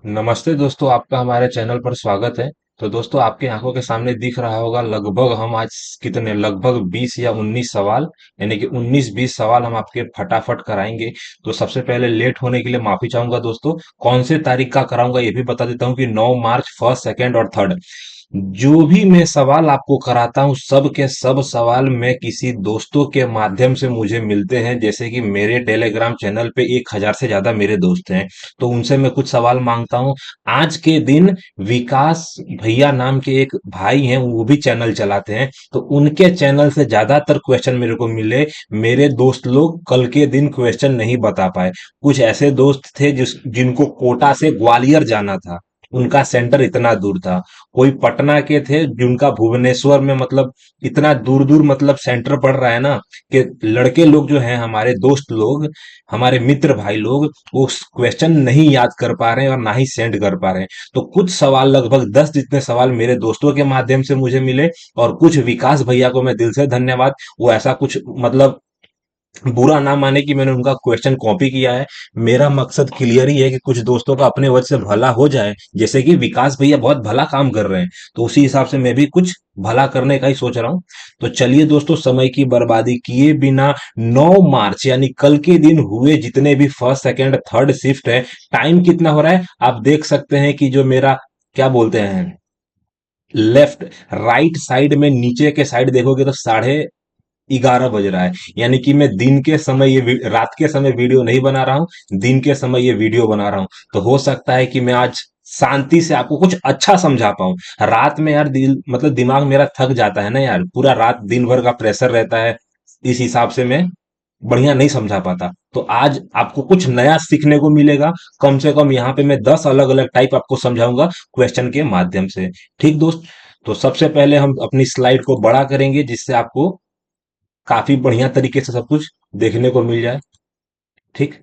नमस्ते दोस्तों, आपका हमारे चैनल पर स्वागत है। तो दोस्तों, आपके आंखों के सामने दिख रहा होगा लगभग हम आज कितने लगभग 20 या 19 सवाल, यानी कि 19-20 सवाल हम आपके फटाफट कराएंगे। तो सबसे पहले लेट होने के लिए माफी चाहूंगा दोस्तों। कौन से तारीख का कराऊंगा ये भी बता देता हूँ कि 9 मार्च, फर्स्ट, सेकंड और थर्ड। जो भी मैं सवाल आपको कराता हूँ सब के सब सवाल मैं किसी दोस्तों के माध्यम से मुझे मिलते हैं। जैसे कि मेरे टेलीग्राम चैनल पे 1000 से ज्यादा मेरे दोस्त हैं, तो उनसे मैं कुछ सवाल मांगता हूँ। आज के दिन विकास भैया नाम के एक भाई हैं, वो भी चैनल चलाते हैं, तो उनके चैनल से ज्यादातर क्वेश्चन मेरे को मिले। मेरे दोस्त लोग कल के दिन क्वेश्चन नहीं बता पाए। कुछ ऐसे दोस्त थे जिनको कोटा से ग्वालियर जाना था, उनका सेंटर इतना दूर था। कोई पटना के थे जिनका भुवनेश्वर में, मतलब इतना दूर दूर मतलब सेंटर पड़ रहा है ना, कि लड़के लोग जो हैं, हमारे दोस्त लोग, हमारे मित्र भाई लोग, वो क्वेश्चन नहीं याद कर पा रहे हैं और ना ही सेंड कर पा रहे हैं। तो कुछ सवाल, लगभग 10 जितने सवाल मेरे दोस्तों के माध्यम से मुझे मिले, और कुछ विकास भैया को मैं दिल से धन्यवाद। वो ऐसा कुछ मतलब बुरा ना माने कि मैंने उनका क्वेश्चन कॉपी किया है। मेरा मकसद क्लियर ही है कि कुछ दोस्तों का अपने वजह से भला हो जाए। जैसे कि विकास भैया बहुत भला काम कर रहे हैं, तो उसी हिसाब से मैं भी कुछ भला करने का ही सोच रहा हूं। तो चलिए दोस्तों, समय की बर्बादी किए बिना 9 मार्च यानी कल के दिन हुए जितने भी फर्स्ट, सेकंड, थर्ड शिफ्ट है, टाइम कितना हो रहा है आप देख सकते हैं कि जो मेरा क्या बोलते हैं, लेफ्ट राइट साइड में नीचे के साइड देखोगे तो 11:30 बज रहा है। यानी कि मैं दिन के समय रात के समय वीडियो नहीं बना रहा हूं, दिन के समय ये वीडियो बना रहा हूं। तो हो सकता है कि मैं आज शांति से आपको कुछ अच्छा समझा पाऊं। रात में यार दिल मतलब दिमाग मेरा थक जाता है ना यार, पूरा रात दिन भर का प्रेशर रहता है, इस हिसाब से मैं बढ़िया नहीं समझा पाता। तो आज आपको कुछ नया सीखने को मिलेगा। कम से कम यहाँ पे मैं 10 अलग अलग टाइप आपको समझाऊंगा क्वेश्चन के माध्यम से। ठीक दोस्त, तो सबसे पहले हम अपनी स्लाइड को बड़ा करेंगे, जिससे आपको काफी बढ़िया तरीके से सब कुछ देखने को मिल जाए। ठीक,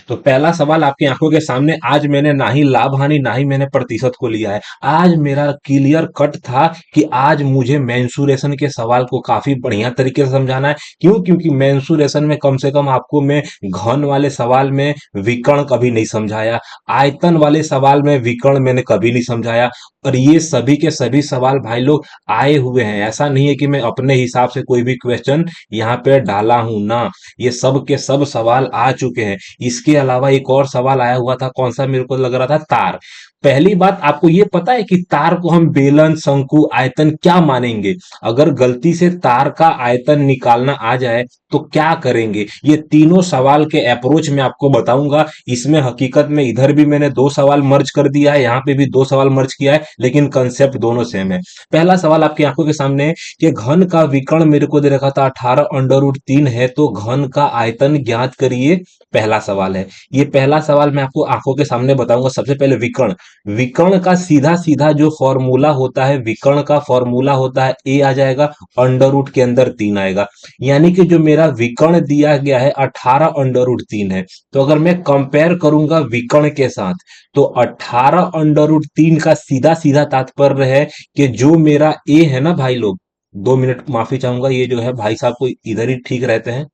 तो पहला सवाल आपकी आंखों के सामने, आज मैंने ना ही लाभ हानि ना ही मैंने प्रतिशत को लिया है। आज मेरा क्लियर कट था कि आज मुझे मेंसुरेशन के सवाल को काफी बढ़िया तरीके से समझाना है। क्यों? क्योंकि मेंसुरेशन में कम से कम आपको मैं घन वाले सवाल में विकर्ण कभी नहीं समझाया, आयतन वाले सवाल में विकर्ण मैंने कभी नहीं समझाया। और ये सभी के सभी सवाल भाई लोग आए हुए हैं, ऐसा नहीं है कि मैं अपने हिसाब से कोई भी क्वेश्चन यहाँ पे डाला हूं ना। ये सब के सब सवाल आ चुके हैं। इसके अलावा एक और सवाल आया हुआ था, कौन सा मेरे को लग रहा था, तार। पहली बात, आपको ये पता है कि तार को हम बेलन, शंकु, आयतन क्या मानेंगे? अगर गलती से तार का आयतन निकालना आ जाए तो क्या करेंगे? ये तीनों सवाल के अप्रोच में आपको बताऊंगा। इसमें हकीकत में इधर भी मैंने दो सवाल मर्ज कर दिया है, यहाँ पे भी दो सवाल मर्ज किया है, लेकिन कंसेप्ट दोनों सेम है। पहला सवाल आपकी आंखों के सामने है कि घन का विकर्ण मेरे को दे रखा था 18√3 है, तो घन का आयतन ज्ञात करिए। पहला सवाल है, ये पहला सवाल मैं आपको आंखों के सामने बताऊंगा। सबसे पहले विकर्ण, विकर्ण का सीधा सीधा जो फॉर्मूला होता है, विकर्ण का फॉर्मूला होता है ए आ जाएगा, अंडर रूट के अंदर 3 आएगा। यानी कि जो मेरा विकर्ण दिया गया है 18√3 है। तो अगर मैं कंपेयर करूंगा विकर्ण के साथ, तो 18√3 का सीधा सीधा तात्पर्य है कि जो मेरा ए है ना भाई लोग, 2 मिनट माफी चाहूंगा, ये जो है भाई साहब को इधर ही ठीक रहते हैं।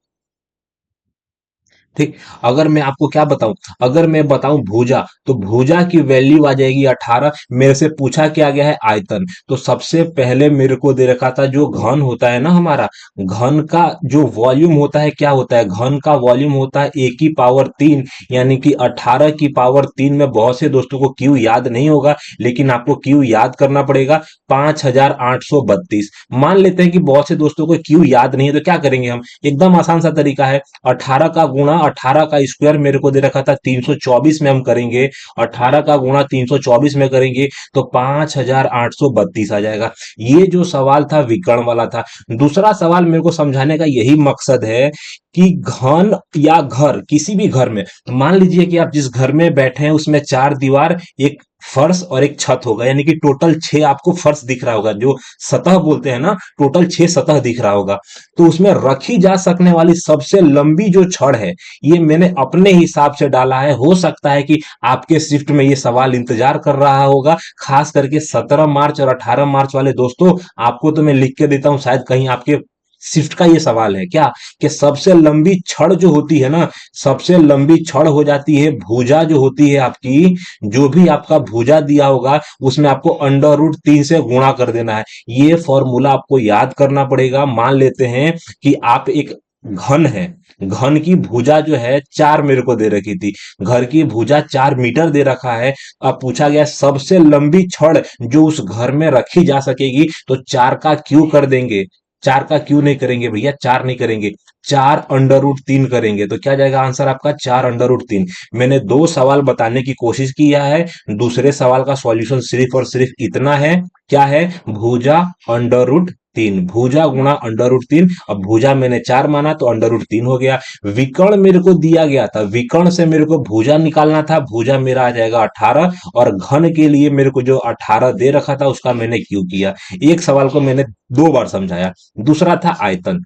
ठीक, अगर मैं आपको क्या बताऊं, अगर मैं बताऊं भुजा, तो भुजा की वैल्यू आ जाएगी 18। मेरे से पूछा क्या गया है, आयतन। तो सबसे पहले मेरे को दे रखा था जो घन होता है ना हमारा, घन का जो वॉल्यूम होता है, क्या होता है, घन का वॉल्यूम होता है ए की पावर 3, यानी कि 18 की पावर 3 में बहुत से दोस्तों को क्यू याद नहीं होगा, लेकिन आपको क्यू याद करना पड़ेगा, 5832। मान लेते हैं कि बहुत से दोस्तों को क्यू याद नहीं है, तो क्या करेंगे हम, एकदम आसान सा तरीका है, 18 का गुणा 18 का स्क्वायर मेरे को दे रखा था 324 में, हम करेंगे 18 का गुणा 324 में करेंगे तो 5832 आ जाएगा। ये जो सवाल था विकर्ण वाला था। दूसरा सवाल मेरे को समझाने का यही मकसद है कि घन या घर, किसी भी घर में, मान लीजिए कि आप जिस घर में बैठे हैं उसमें 4 दीवार, एक फर्श और एक छत होगा, यानी कि टोटल 6 आपको फर्श दिख रहा होगा, जो सतह बोलते हैं ना, टोटल 6 सतह दिख रहा होगा। तो उसमें रखी जा सकने वाली सबसे लंबी जो छड़ है, ये मैंने अपने हिसाब से डाला है। हो सकता है कि आपके शिफ्ट में ये सवाल इंतजार कर रहा होगा, खास करके 17 मार्च और 18 मार्च वाले दोस्तों। आपको तो मैं लिख के देता हूं, शायद कहीं आपके शिफ्ट का ये सवाल है क्या, कि सबसे लंबी छड़ जो होती है ना, सबसे लंबी छड़ हो जाती है भुजा जो होती है आपकी, जो भी आपका भुजा दिया होगा उसमें आपको अंडर रूट 3 से गुणा कर देना है। ये फॉर्मूला आपको याद करना पड़ेगा। मान लेते हैं कि आप एक घन है, घन की भुजा जो है 4 मेरे को दे रखी थी, घर की भुजा 4 मीटर दे रखा है। अब पूछा गया सबसे लंबी छड़ जो उस घर में रखी जा सकेगी, तो 4 का क्यू कर देंगे। 4 का क्यू नहीं करेंगे भैया, 4 नहीं करेंगे, 4 अंडर रूट 3 करेंगे। तो क्या जाएगा आंसर आपका, 4 अंडर रूट 3। मैंने 2 सवाल बताने की कोशिश किया है, दूसरे सवाल का सॉल्यूशन सिर्फ और सिर्फ इतना है, क्या है, भुजा अंडर रूट 3, भुजा गुणा अंडर रूट 3। अब भुजा मैंने 4 माना तो अंडर रूट 3 हो गया। विकर्ण मेरे को दिया गया था, विकर्ण से मेरे को भुजा निकालना था, भुजा मेरा आ जाएगा 18, और घन के लिए मेरे को जो 18 दे रखा था उसका मैंने क्यू किया। एक सवाल को मैंने 2 बार समझाया। दूसरा था आयतन।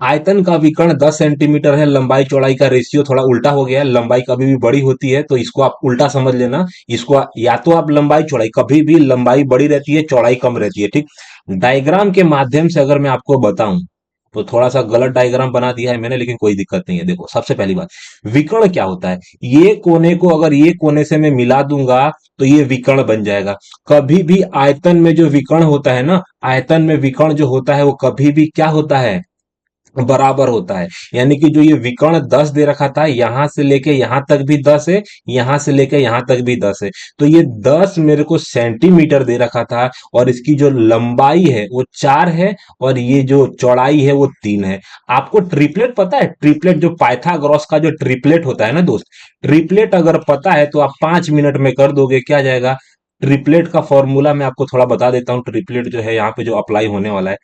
आयतन का विकर्ण 10 सेंटीमीटर है, लंबाई चौड़ाई का रेशियो थोड़ा उल्टा हो गया है, लंबाई कभी भी बड़ी होती है तो इसको आप उल्टा समझ लेना। इसको या तो आप लंबाई चौड़ाई, कभी भी लंबाई बड़ी रहती है चौड़ाई कम रहती है, ठीक। डायग्राम के माध्यम से अगर मैं आपको बताऊं, तो थोड़ा सा गलत डायग्राम बना दिया है मैंने, लेकिन कोई दिक्कत नहीं है। देखो सबसे पहली बात, विकर्ण क्या होता है, ये कोने को अगर ये कोने से मैं मिला दूंगा तो ये विकर्ण बन जाएगा। कभी भी आयतन में जो विकर्ण होता है ना, आयतन में विकर्ण जो होता है वो कभी भी क्या होता है, बराबर होता है। यानी कि जो ये विकर्ण 10 दे रखा था, यहां से लेके यहां तक भी 10 है, यहां से लेके यहां तक भी 10 है, तो ये 10 मेरे को सेंटीमीटर दे रखा था, और इसकी जो लंबाई है वो 4 है, और ये जो चौड़ाई है वो 3 है। आपको ट्रिपलेट पता है, ट्रिपलेट जो पाइथागोरस का जो ट्रिपलेट होता है ना दोस्त, ट्रिपलेट अगर पता है तो आप 5 मिनट में कर दोगे। क्या जाएगा, ट्रिपलेट का फॉर्मूला मैं आपको थोड़ा बता देता हूँ। ट्रिपलेट जो है यहाँ पे जो अप्लाई होने वाला है,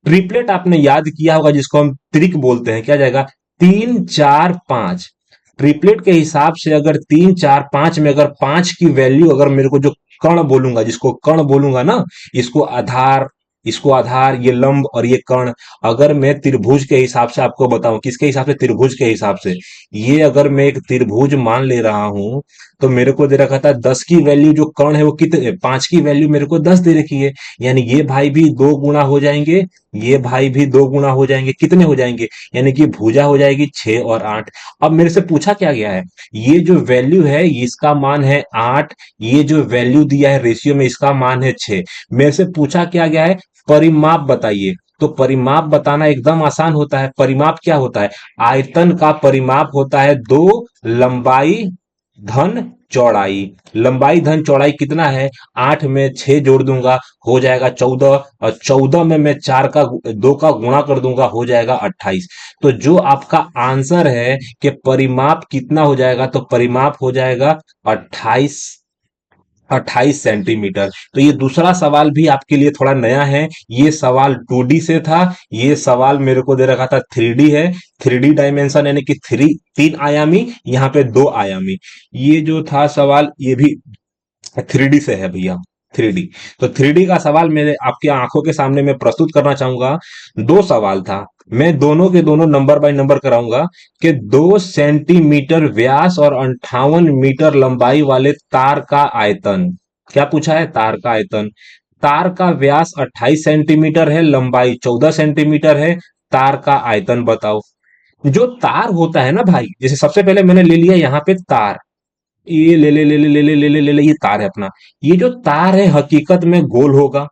ट्रिपलेट आपने याद किया होगा जिसको हम त्रिक बोलते हैं, क्या जाएगा, 3 4 5। ट्रिपलेट के हिसाब से अगर 3 4 5 में अगर 5 की वैल्यू, अगर मेरे को जो कर्ण बोलूंगा, जिसको कर्ण बोलूंगा ना, इसको आधार, इसको आधार, ये लंब और ये कर्ण, अगर मैं त्रिभुज के हिसाब से आपको बताऊं, किसके हिसाब से, त्रिभुज के हिसाब से, ये अगर मैं एक त्रिभुज मान ले रहा हूं, तो मेरे को दे रखा था 10 की वैल्यू, जो कर्ण है वो कितने, 5 की वैल्यू मेरे को 10 दे रखी है। यानी ये भाई भी 2 गुना हो जाएंगे, ये भाई भी 2 गुना हो जाएंगे, कितने हो जाएंगे, यानी कि भुजा हो जाएगी 6 और 8। अब मेरे से पूछा क्या गया है, ये जो वैल्यू है इसका मान है 8, ये जो वैल्यू दिया है रेशियो में इसका मान है 6। मेरे से पूछा क्या गया है, परिमाप बताइए। तो परिमाप बताना एकदम आसान होता है। परिमाप क्या होता है, आयतन का परिमाप होता है 2 लंबाई धन चौड़ाई। लंबाई धन चौड़ाई कितना है, 8 में 6 जोड़ दूंगा हो जाएगा 14, और 14 में मैं 2 का गुणा कर दूंगा हो जाएगा 28। तो जो आपका आंसर है कि परिमाप कितना हो जाएगा, तो परिमाप हो जाएगा 28, 28 सेंटीमीटर। तो ये दूसरा सवाल भी आपके लिए थोड़ा नया है। ये सवाल 2D से था, ये सवाल मेरे को दे रखा था 3D है, 3D डायमेंशन, यानी कि 3 आयामी, यहाँ पे 2 आयामी। ये जो था सवाल ये भी 3D से है भैया, 3D। तो 3D का सवाल मेरे आपकी आंखों के सामने मैं प्रस्तुत करना चाहूंगा। 2 सवाल था, मैं दोनों के दोनों नंबर बाय नंबर कराऊंगा, कि 2 सेंटीमीटर व्यास और 58 मीटर लंबाई वाले तार का आयतन। क्या पूछा है, तार का आयतन। तार का व्यास 28 सेंटीमीटर है, लंबाई 14 सेंटीमीटर है, तार का आयतन बताओ। जो तार होता है ना भाई, जैसे सबसे पहले मैंने ले लिया यहाँ पे तार, ये ले ले ले ले ले ले ले ले ले ले, ये तार है अपना। ये जो तार है हकीकत में गोल होगा,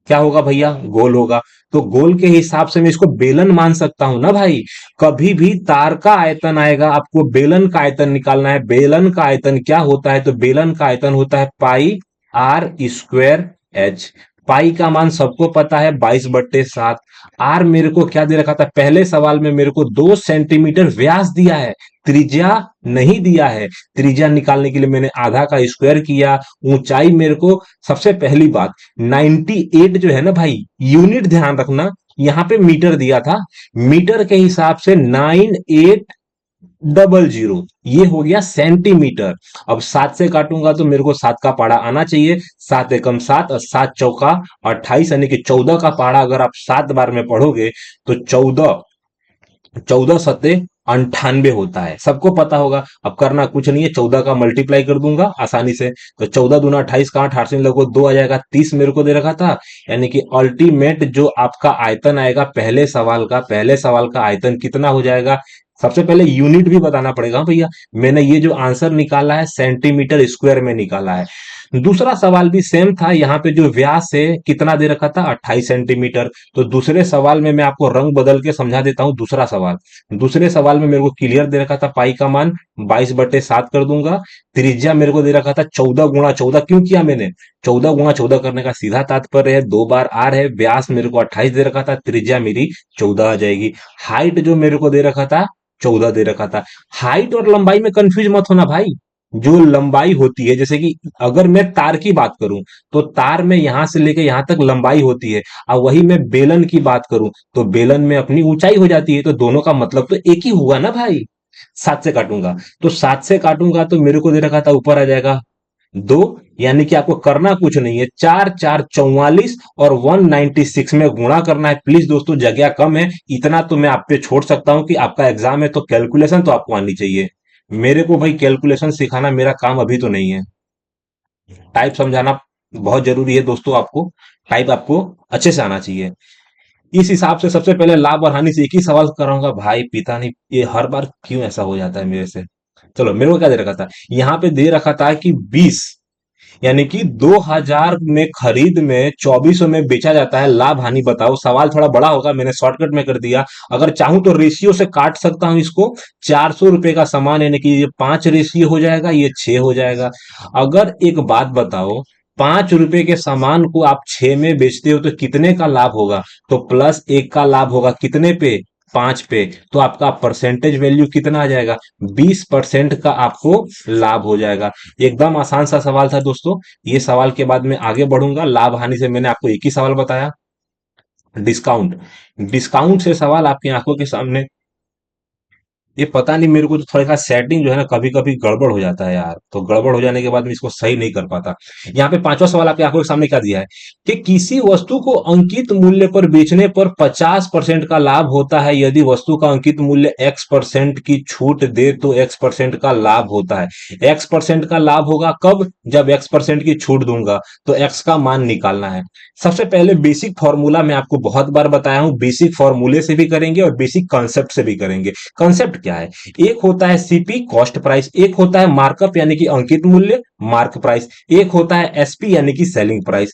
क्या होगा भैया, गोल होगा। तो गोल के हिसाब से मैं इसको बेलन मान सकता हूं ना भाई। कभी भी तार का आयतन आएगा, आपको बेलन का आयतन निकालना है। बेलन का आयतन क्या होता है, तो बेलन का आयतन होता है पाई r² h। पाई का मान सबको पता है 22/7। आर मेरे को क्या दे रखा था, पहले सवाल में मेरे को 2 सेंटीमीटर व्यास दिया है, त्रिज्या नहीं दिया है। त्रिज्या निकालने के लिए मैंने आधा का स्क्वायर किया। ऊंचाई मेरे को, सबसे पहली बात, 98 जो है ना भाई, यूनिट ध्यान रखना, यहाँ पे मीटर दिया था, मीटर के हिसाब से 9800, ये हो गया सेंटीमीटर। अब 7 से काटूंगा तो मेरे को 7 का पाड़ा आना चाहिए, 7 एकम 7 और 7 चौका 28, यानी कि 14 का पाड़ा अगर आप 7 बार में पढ़ोगे तो 14 14 सत्ते 98 होता है, सबको पता होगा। अब करना कुछ नहीं है, 14 का मल्टीप्लाई कर दूंगा आसानी से। तो 14 दूना 28 का 8, 8 से लगभग 2 आ जाएगा, 30 मेरे को दे रखा था। यानी कि अल्टीमेट जो आपका आयतन आएगा पहले सवाल का आयतन कितना हो जाएगा। सबसे पहले यूनिट भी बताना पड़ेगा। हाँ भैया, मैंने ये जो आंसर निकाला है सेंटीमीटर स्क्वायर में निकाला है। दूसरा सवाल भी सेम था, यहाँ पे जो व्यास है कितना दे रखा था, 28 सेंटीमीटर। तो दूसरे सवाल में मैं आपको रंग बदल के समझा देता हूं। दूसरे सवाल में मेरे को क्लियर दे रखा था पाई का मान 22/7 कर दूंगा। त्रिज्या मेरे को दे रखा था 14 × 14। क्यों किया मैंने 14 × 14 करने का सीधा तात्पर्य है 2 बार आर है। व्यास मेरे को 28 दे रखा था, त्रिज्या मेरी 14 आ जाएगी। हाइट जो मेरे को दे रखा था 14 दे रखा था। हाइट और लंबाई में कंफ्यूज मत होना भाई। जो लंबाई होती है, जैसे कि अगर मैं तार की बात करूं तो तार में यहां से लेके यहां तक लंबाई होती है। और वही मैं बेलन की बात करूं तो बेलन में अपनी ऊंचाई हो जाती है। तो दोनों का मतलब तो एक ही हुआ ना भाई। 7 से काटूंगा तो 7 से काटूंगा तो मेरे को दे रखा था ऊपर आ जाएगा 2। यानी कि आपको करना कुछ नहीं है, 4×4 = 44 और 196 में गुणा करना है। प्लीज दोस्तों, जगह कम है, इतना तो मैं आप पे छोड़ सकता हूं कि आपका एग्जाम है तो कैलकुलेशन तो आपको आनी चाहिए। मेरे को भाई कैलकुलेशन सिखाना मेरा काम अभी तो नहीं है। टाइप समझाना बहुत जरूरी है दोस्तों। आपको टाइप आपको अच्छे से आना चाहिए। इस हिसाब से सबसे पहले लाभ और हानि से एक ही सवाल कराऊंगा। भाई पिता नहीं, ये हर बार क्यों ऐसा हो जाता है मेरे से। चलो, मेरे को क्या दे रखा था, यहाँ पे दे रखा था कि 20, यानी कि 2000 में खरीद में 2400 में बेचा जाता है। लाभ हानि बताओ। सवाल थोड़ा बड़ा होगा, मैंने शॉर्टकट में कर दिया। अगर चाहूं तो रेशियो से काट सकता हूं इसको। 400 रुपए का सामान, यानी कि ये 5 रेशियो हो जाएगा, ये 6 हो जाएगा। अगर एक बात बताओ, 5 रुपए के सामान को आप 6 में बेचते हो तो कितने का लाभ होगा। तो +1 का लाभ होगा, कितने पे, 5 पे। तो आपका परसेंटेज वैल्यू कितना आ जाएगा, 20% का आपको लाभ हो जाएगा। एकदम आसान सा सवाल था दोस्तों। ये सवाल के बाद मैं आगे बढ़ूंगा। लाभ हानि से मैंने आपको एक ही सवाल बताया। डिस्काउंट, डिस्काउंट से सवाल आपकी आंखों के सामने। ये पता नहीं, मेरे को तो थोड़ा सा सेटिंग जो है ना कभी कभी गड़बड़ हो जाता है यार। तो गड़बड़ हो जाने के बाद मैं इसको सही नहीं कर पाता। यहाँ पे पांचवा सवाल आपकी आंखों के सामने क्या दिया है कि किसी वस्तु को अंकित मूल्य पर बेचने पर 50% का लाभ होता है। यदि वस्तु का अंकित मूल्य X% की छूट दे तो X% का लाभ होता है। X% का लाभ होगा कब, जब X% की छूट दूंगा। तो X का मान निकालना है। सबसे पहले बेसिक फॉर्मूला मैं आपको बहुत बार बताया हूं, बेसिक फॉर्मूले से भी करेंगे और बेसिक कॉन्सेप्ट से भी करेंगे। कंसेप्ट क्या है, एक होता है सीपी कॉस्ट प्राइस, एक होता है मार्कअप यानी कि अंकित मूल्य मार्क प्राइस, एक होता है एसपी यानी कि सेलिंग प्राइस।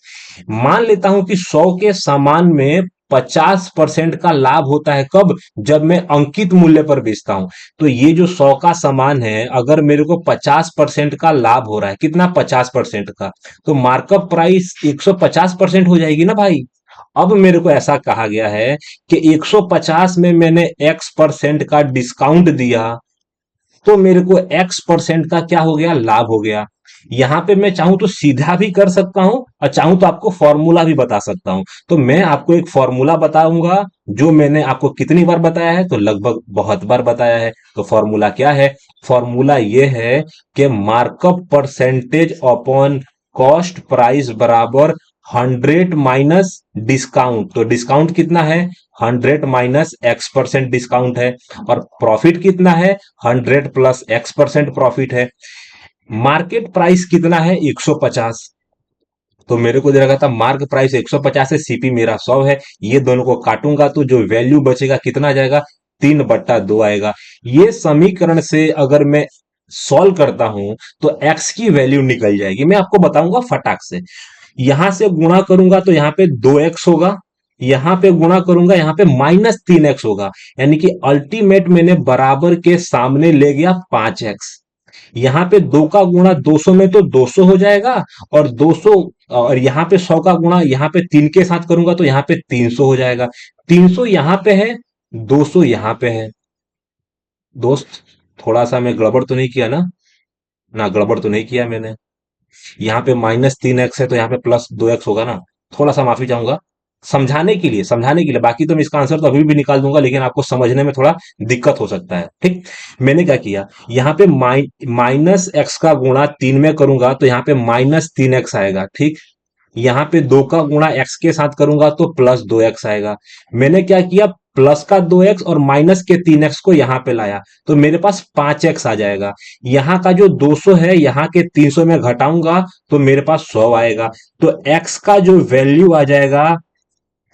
मान लेता हूं कि 100 के सामान में 50% का लाभ होता है कब, जब मैं अंकित मूल्य पर बेचता हूं। तो ये जो 100 का सामान है, अगर मेरे को 50% का लाभ हो रहा है, कितना, 50% का, तो मार्कअप प्राइस 150% हो जाएगी ना भाई। अब मेरे को ऐसा कहा गया है कि 150 में मैंने X% का डिस्काउंट दिया तो मेरे को X% का क्या हो गया, लाभ हो गया। यहां पे मैं चाहूं तो सीधा भी कर सकता हूं और चाहूं तो आपको फॉर्मूला भी बता सकता हूं। तो मैं आपको एक फॉर्मूला बताऊंगा जो मैंने आपको कितनी बार बताया है, तो लगभग बहुत बार बताया है। तो फॉर्मूला क्या है, फॉर्मूला ये है कि markup percentage upon cost price बराबर 100 माइनस डिस्काउंट। तो डिस्काउंट कितना है, 100 माइनस X% डिस्काउंट है। और प्रॉफिट कितना है, 100 प्लस X% प्रॉफिट है। मार्केट प्राइस कितना है, 150। तो मेरे को दे रखा था मार्क प्राइस 150 है, सीपी मेरा 100 है। ये दोनों को काटूंगा तो जो वैल्यू बचेगा कितना आ जाएगा, 3/2 आएगा। ये समीकरण से अगर मैं सॉल्व करता हूं तो एक्स की वैल्यू निकल जाएगी। मैं आपको बताऊंगा फटाक से। यहां से गुणा करूंगा तो यहां पे 2x होगा, यहां पे गुणा करूंगा यहां पे -3x होगा। यानी कि अल्टीमेट मैंने बराबर के सामने ले गया 5x। यहां पे 2 का गुणा 200 में तो 200 हो जाएगा, और 200, और यहां पे 100 का गुणा यहां पे 3 के साथ करूंगा तो यहां पे 300 हो जाएगा। 300 यहां पे है, 200 यहां पे है। दोस्त, थोड़ा सा मैं गड़बड़ तो नहीं किया ना, ना गड़बड़ तो नहीं किया मैंने। यहाँ पे -3x है तो यहाँ पे +2x होगा ना। थोड़ा सा माफी चाहूंगा, समझाने के लिए। बाकी तो मैं इसका आंसर तो अभी भी निकाल दूंगा, लेकिन आपको समझने में थोड़ा दिक्कत हो सकता है। ठीक, मैंने क्या किया, यहाँ पे -x का गुणा 3 में करूंगा तो यहाँ पे -3x आएगा। ठीक, यहाँ पे 2 का गुणा x के साथ करूंगा तो +2x आएगा। मैंने क्या किया, प्लस का 2x और माइनस के 3x को यहां पे लाया, तो मेरे पास 5x आ जाएगा। यहां का जो 200 है यहां के 300 में घटाऊंगा तो मेरे पास 100 आएगा। तो x का जो वैल्यू आ जाएगा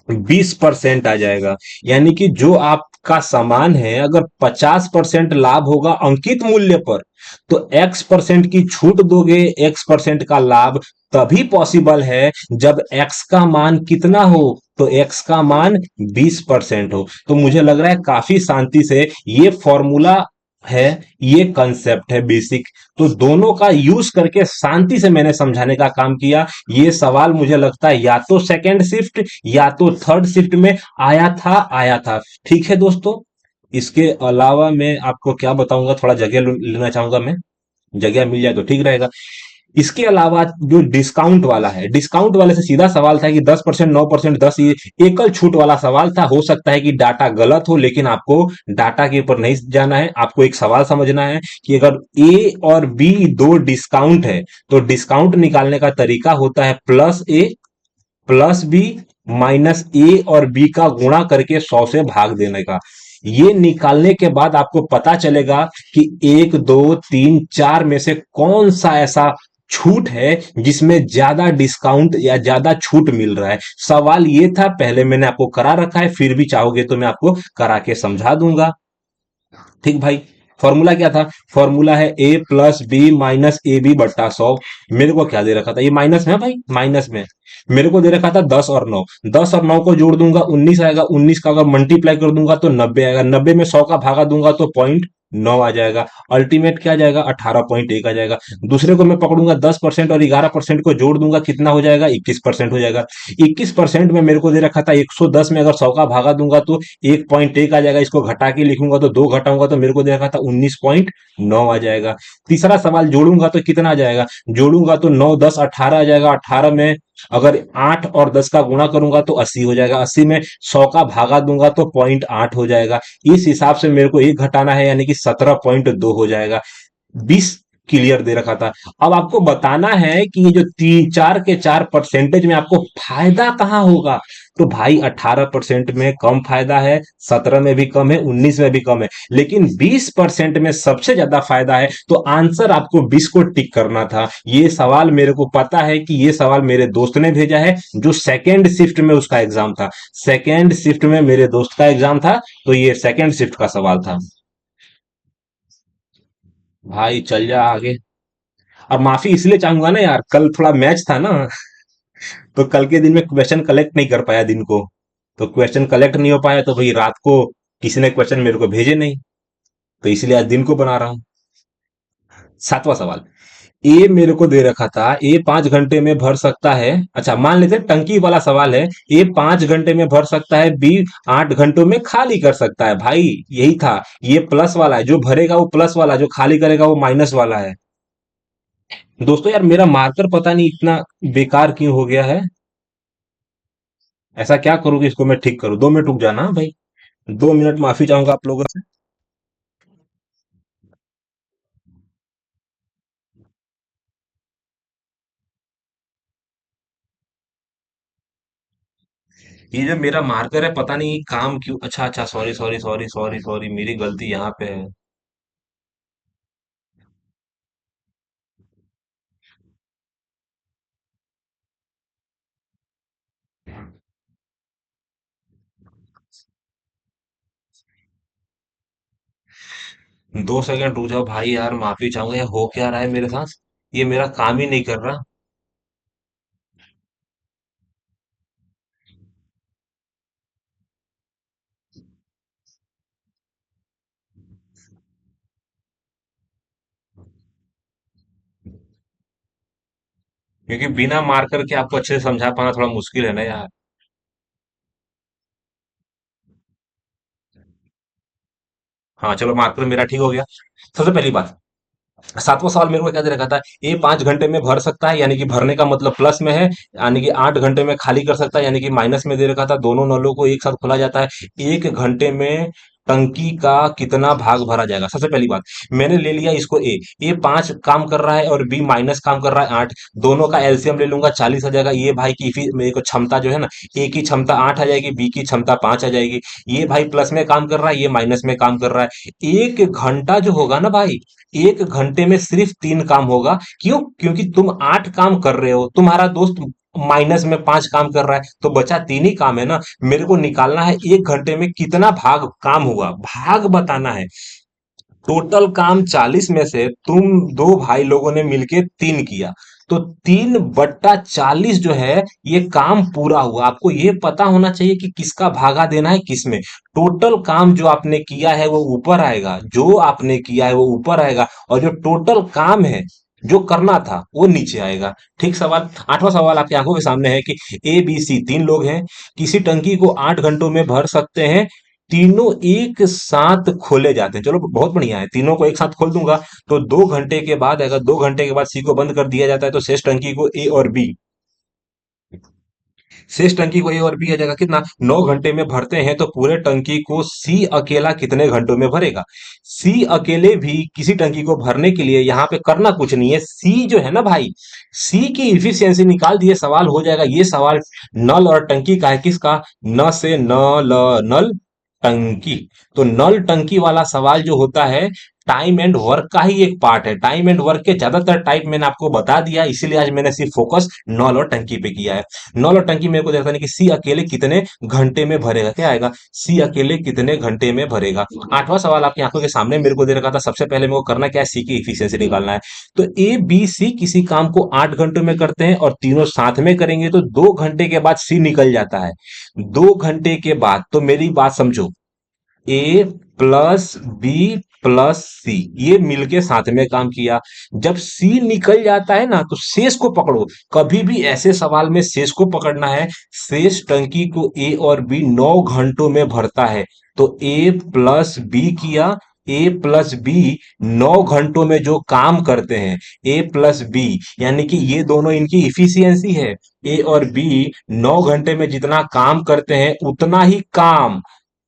20% आ जाएगा। यानी कि जो आपका सामान है अगर 50% लाभ होगा अंकित मूल्य पर, तो एक्स परसेंट की छूट दोगे, एक्स परसेंट का लाभ तभी पॉसिबल है जब एक्स का मान कितना हो, तो एक्स का मान 20% हो। तो मुझे लग रहा है काफी शांति से ये फॉर्मूला है, ये कंसेप्ट है बेसिक, तो दोनों का यूज करके शांति से मैंने समझाने का काम किया। ये सवाल मुझे लगता है या तो सेकंड शिफ्ट या तो थर्ड शिफ्ट में आया था। ठीक है दोस्तों, इसके अलावा मैं आपको क्या बताऊंगा, थोड़ा जगह लेना चाहूंगा मैं, जगह मिल जाए तो ठीक रहेगा। इसके अलावा जो डिस्काउंट वाला है, डिस्काउंट वाले से सीधा सवाल था कि 10%, 9%, 10, ये एकल छूट वाला सवाल था। हो सकता है कि डाटा गलत हो, लेकिन आपको डाटा के ऊपर नहीं जाना है, आपको एक सवाल समझना है कि अगर ए और बी दो डिस्काउंट है तो डिस्काउंट निकालने का तरीका होता है प्लस ए प्लस बी माइनस ए और बी का गुणा करके 100 से भाग देने का। ये निकालने के बाद आपको पता चलेगा कि एक दो तीन चार में से कौन सा ऐसा छूट है जिसमें ज्यादा डिस्काउंट या ज्यादा छूट मिल रहा है। सवाल ये था, पहले मैंने आपको करा रखा है, फिर भी चाहोगे तो मैं आपको करा के समझा दूंगा। ठीक भाई, फॉर्मूला क्या था? फॉर्मूला है A plus B minus A B बट्टा 100। मेरे को क्या दे रखा था? ये माइनस में है भाई, माइनस में मेरे को दे रखा था 10 और 9। 10 और 9 को जोड़ दूंगा 19 आएगा, 19 का अगर मल्टीप्लाई कर दूंगा तो 90 आएगा, 90 में 100 का भागा दूंगा तो 0.9 आ जाएगा। अल्टीमेट क्या आ जाएगा? 18.1 आ जाएगा। दूसरे को मैं पकड़ूंगा 10% और 11% को जोड़ दूंगा, कितना हो जाएगा? 21% हो जाएगा। 21% में मेरे को दे रखा था 110 में अगर 100 का भागा दूंगा तो 1.1 आ जाएगा। इसको घटा के लिखूंगा तो 2 घटाऊंगा तो मेरे को दे रखा था 19.9 आ जाएगा। तीसरा सवाल जोड़ूंगा तो कितना आ जाएगा? जोड़ूंगा तो 9 10 18 आ जाएगा। 18 में अगर 8 और 10 का गुणा करूंगा तो 80 हो जाएगा। 80 में 100 का भागा दूंगा तो 0.8 हो जाएगा। इस हिसाब से मेरे को एक घटाना है, यानी कि 17.2 हो जाएगा। 20 क्लियर दे रखा था। अब आपको बताना है कि ये जो तीन चार के चार परसेंटेज में आपको फायदा कहां होगा। तो भाई 18% में कम फायदा है, 17 में भी कम है, 19 में भी कम है, लेकिन 20% में सबसे ज्यादा फायदा है। तो आंसर आपको 20 को टिक करना था। ये सवाल मेरे को पता है कि ये सवाल मेरे दोस्त ने भेजा है, जो सेकेंड शिफ्ट में उसका एग्जाम था। सेकेंड शिफ्ट में मेरे दोस्त का एग्जाम था, तो ये सेकेंड शिफ्ट का सवाल था। भाई चल जा आगे। और माफी इसलिए चाहूंगा ना यार, कल थोड़ा मैच था ना, तो कल के दिन में क्वेश्चन कलेक्ट नहीं कर पाया दिन को। तो क्वेश्चन कलेक्ट नहीं हो पाया तो भाई रात को किसी ने क्वेश्चन मेरे को भेजे नहीं, तो इसलिए आज दिन को बना रहा हूं। सातवां सवाल, ए मेरे को दे रखा था, ए 5 घंटे में भर सकता है। अच्छा मान लेते हैं टंकी वाला सवाल है। ए 5 घंटे में भर सकता है, बी 8 घंटों में खाली कर सकता है। भाई यही था, ये प्लस वाला है, जो भरेगा वो प्लस वाला, जो खाली करेगा वो माइनस वाला है। दोस्तों यार मेरा मार्कर पता नहीं इतना बेकार क्यों हो गया है। ऐसा क्या करूँ कि इसको मैं ठीक करूँ? 2 मिनट रुक जाना भाई, 2 मिनट माफी चाहूंगा आप लोगों से। ये जो मेरा मार्कर है पता नहीं काम क्यों, अच्छा अच्छा, sorry sorry sorry sorry sorry, मेरी गलती यहाँ पे है। 2 सेकंड रुक जाओ भाई, यार माफी चाहूंगा, ये हो क्या रहा है मेरे साथ? ये मेरा काम ही नहीं कर रहा। क्योंकि बिना मार्कर के आपको अच्छे से समझा पाना थोड़ा मुश्किल है ना यार। हाँ चलो, मार्कर मेरा ठीक हो गया। सबसे पहली बात, सातवां सवाल मेरे को क्या दे रखा था? ए 5 घंटे में भर सकता है, यानी कि भरने का मतलब प्लस में है, यानी कि 8 घंटे में खाली कर सकता है, यानी कि माइनस में दे रखा था। दोनों नलों को एक साथ खोला जाता है 1 घंटे में। टंकी का कितना भाग भरा जाएगा। सबसे पहली बात, मैंने ले लिया इसको ए 5 काम कर रहा है और बी माइनस काम कर रहा है 8। दोनों का एलसीएम ले लूंगा, 40 आ जाएगा। ये भाई की मेरे को क्षमता जो है ना, ए की क्षमता 8 आ जाएगी, बी की क्षमता 5 आ जाएगी। ये भाई प्लस में काम कर रहा है, ये माइनस में काम कर रहा है। 1 घंटा जो होगा ना भाई, 1 घंटे में सिर्फ 3 काम होगा। क्यों? क्योंकि तुम 8 काम कर रहे हो, तुम्हारा दोस्त माइनस में 5 काम कर रहा है, तो बचा 3 ही काम है ना। मेरे को निकालना है 1 घंटे में कितना भाग काम हुआ, भाग बताना है। टोटल काम 40 में से तुम दो भाई लोगों ने मिलके 3 किया, तो 3/40 जो है ये काम पूरा हुआ। आपको ये पता होना चाहिए कि किसका भागा देना है किसमें। टोटल काम जो आपने किया है वो ऊपर आएगा, जो आपने किया है वो ऊपर आएगा, और जो टोटल काम है जो करना था वो नीचे आएगा। ठीक सवाल। 8वां सवाल आपकी आंखों के सामने है कि ए बी सी 3 लोग हैं, किसी टंकी को 8 घंटों में भर सकते हैं। तीनों एक साथ खोले जाते हैं। चलो बहुत बढ़िया है, तीनों को एक साथ खोल दूंगा। तो 2 घंटे के बाद, अगर 2 घंटे के बाद सी को बंद कर दिया जाता है, तो शेष टंकी को ए और बी, शेष टंकी को ए और बी आ जाएगा कितना, 9 घंटे में भरते हैं। तो पूरे टंकी को सी अकेला कितने घंटों में भरेगा। सी अकेले भी किसी टंकी को भरने के लिए यहाँ पे करना कुछ नहीं है। सी जो है ना भाई, सी की इफिशियंसी निकाल दिए, सवाल हो जाएगा। ये सवाल नल और टंकी का है। किसका? न से नल, नल टंकी। तो नल टंकी वाला सवाल जो होता है, टाइम एंड वर्क का ही एक पार्ट है। टाइम एंड वर्क के ज्यादातर टाइप मैंने आपको बता दिया, इसीलिए आज मैंने सिर्फ फोकस नल और टंकी पे किया है। नल और टंकी मेरे को देखता नहीं कि सी अकेले कितने घंटे में भरेगा। क्या आएगा? सी अकेले कितने घंटे में भरेगा। 8वां सवाल आपकी आंखों के सामने मेरे को दे रखा था। सबसे पहले मेरे को करना क्या है, सी की इफिशियंसी निकालना है। तो ए बी सी किसी काम को 8 घंटों में करते हैं और तीनों साथ में करेंगे, तो 2 घंटे के बाद सी निकल जाता है। 2 घंटे के बाद, तो मेरी बात समझो, ए प्लस बी प्लस सी ये मिलके साथ में काम किया। जब सी निकल जाता है ना, तो शेष को पकड़ो। कभी भी ऐसे सवाल में शेष को पकड़ना है। शेष टंकी को ए और बी 9 घंटों में भरता है। तो ए प्लस बी किया, ए प्लस बी 9 घंटों में जो काम करते हैं, ए प्लस बी, यानी कि ये दोनों इनकी इफिशियंसी है। ए और बी 9 घंटे में जितना काम करते हैं, उतना ही काम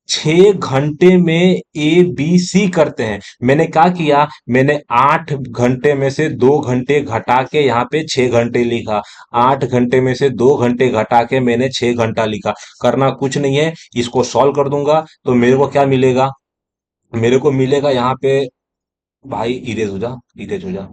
6 घंटे में ए बी सी करते हैं। मैंने क्या किया, मैंने 8 घंटे में से 2 घंटे घटा के यहाँ पे 6 घंटे लिखा। 8 घंटे में से 2 घंटे घटा के मैंने 6 घंटा लिखा। करना कुछ नहीं है, इसको सॉल्व कर दूंगा तो मेरे को क्या मिलेगा, मेरे को मिलेगा यहाँ पे, भाई इरेज हो जा, इरेज हो जा।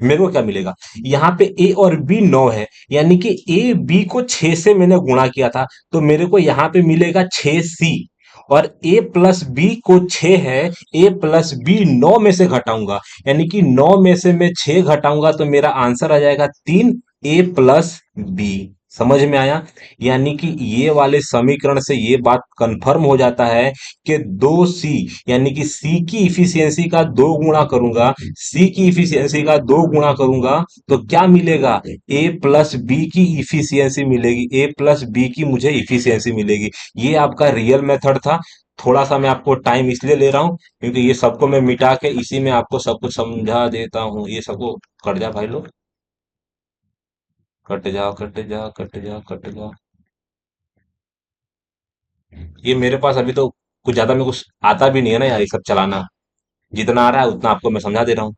मेरे को क्या मिलेगा, यहाँ पे ए और बी 9 है, यानी कि ए बी को 6 से मैंने गुणा किया था, तो मेरे को यहाँ पे मिलेगा 6 सी। और ए प्लस बी को 6 है, ए प्लस बी 9 में से घटाऊंगा, यानी कि 9 में से मैं 6 घटाऊंगा, तो मेरा आंसर आ जाएगा 3, ए प्लस बी। समझ में आया? यानी कि ये वाले समीकरण से ये बात कंफर्म हो जाता है कि 2 सी, यानी कि सी की इफिशियंसी का 2 गुणा करूंगा, सी की इफिशियंसी का 2 गुणा करूंगा, तो क्या मिलेगा, ए प्लस बी की इफिशियंसी मिलेगी। ए प्लस बी की मुझे इफिशियंसी मिलेगी। ये आपका रियल मेथड था। थोड़ा सा मैं आपको टाइम इसलिए ले रहा हूं क्योंकि ये सबको मैं मिटा के इसी में आपको सब कुछ समझा देता हूँ। ये सबको कट जा भाई लोग, कट जा कट जा कट जा कट जा। ये मेरे पास अभी तो कुछ ज्यादा मेरे को आता भी नहीं है ना यार, ये सब चलाना। जितना आ रहा है उतना आपको मैं समझा दे रहा हूँ।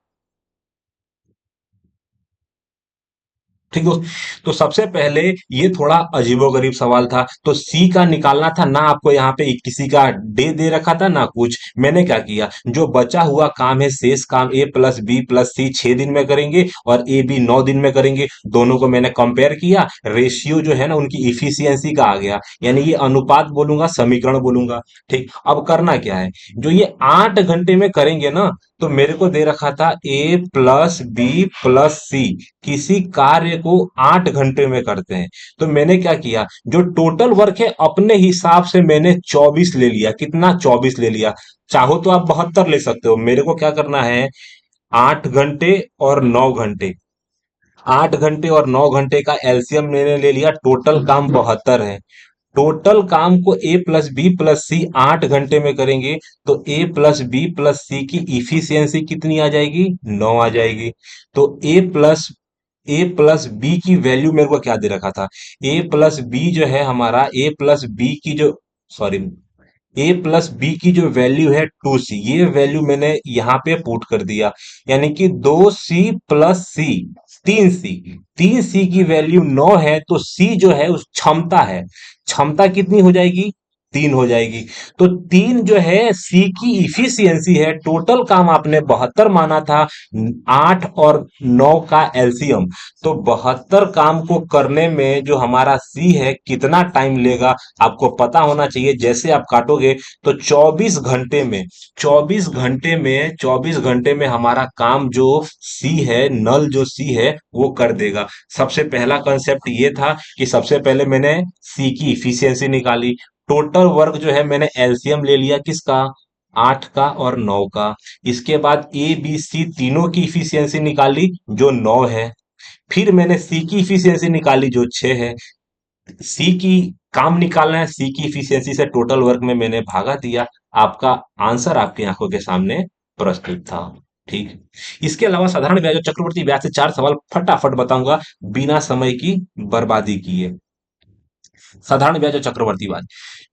ठीक दोस्त। तो सबसे पहले ये थोड़ा अजीबोगरीब सवाल था, तो सी का निकालना था ना। आपको यहाँ पे किसी का डे दे रखा था ना कुछ। मैंने क्या किया, जो बचा हुआ काम है, शेष काम ए प्लस बी प्लस सी 6 दिन में करेंगे और ए बी 9 दिन में करेंगे। दोनों को मैंने कंपेयर किया, रेशियो जो है ना उनकी इफिशियंसी का आ गया, यानी ये अनुपात बोलूंगा, समीकरण बोलूंगा। ठीक, अब करना क्या है, जो ये 8 घंटे में करेंगे ना, तो मेरे को दे रखा था ए प्लस बी प्लस सी किसी कार्य को 8 घंटे में करते हैं। तो मैंने क्या किया, जो टोटल वर्क है अपने हिसाब से मैंने 24 ले लिया। कितना? 24 ले लिया। चाहो तो आप 72 ले सकते हो। मेरे को क्या करना है, 8 घंटे और 9 घंटे, 8 घंटे और 9 घंटे का एलसीएम मैंने ले लिया। टोटल काम 72 है। टोटल काम को ए प्लस बी प्लस सी 8 घंटे में करेंगे, तो ए प्लस बी प्लस सी की इफिशियंसी कितनी आ जाएगी, 9 आ जाएगी। तो ए प्लस बी की वैल्यू मेरे को क्या दे रखा था, ए प्लस बी जो है हमारा, ए प्लस बी की जो, सॉरी, ए प्लस बी की जो वैल्यू है 2c, ये वैल्यू मैंने यहाँ पे पुट कर दिया, यानी कि 2c प्लस सी, 3c। 3c की वैल्यू 9 है, तो c जो है उस क्षमता है, क्षमता कितनी हो जाएगी, 3 हो जाएगी। तो 3 जो है सी की इफिशियंसी है। टोटल काम आपने 72 माना था, 8 और 9 का एलसीएम। तो 72 काम को करने में जो हमारा सी है कितना टाइम लेगा आपको पता होना चाहिए। जैसे आप काटोगे तो 24 घंटे में, 24 घंटे में हमारा काम जो सी है, नल जो सी है वो कर देगा। सबसे पहला कंसेप्ट ये था कि सबसे पहले मैंने सी की इफिशियंसी निकाली। टोटल वर्क जो है मैंने एलसीएम ले लिया किसका, 8 का और 9 का। इसके बाद ए बी सी तीनों की इफिशियंसी निकाली जो 9 है। फिर मैंने सी की इफिशियंसी निकाली जो 6 है। सी की काम निकालना है, सी की इफिशियंसी से टोटल वर्क में मैंने भागा दिया। आपका आंसर आपकी आंखों के सामने प्रस्तुत था। ठीक। इसके अलावा साधारण ब्याज और चक्रवर्ती ब्याज से 4 सवाल फटाफट बताऊंगा बिना समय की बर्बादी किए। साधारण ब्याज और चक्रवर्ती ब्याज।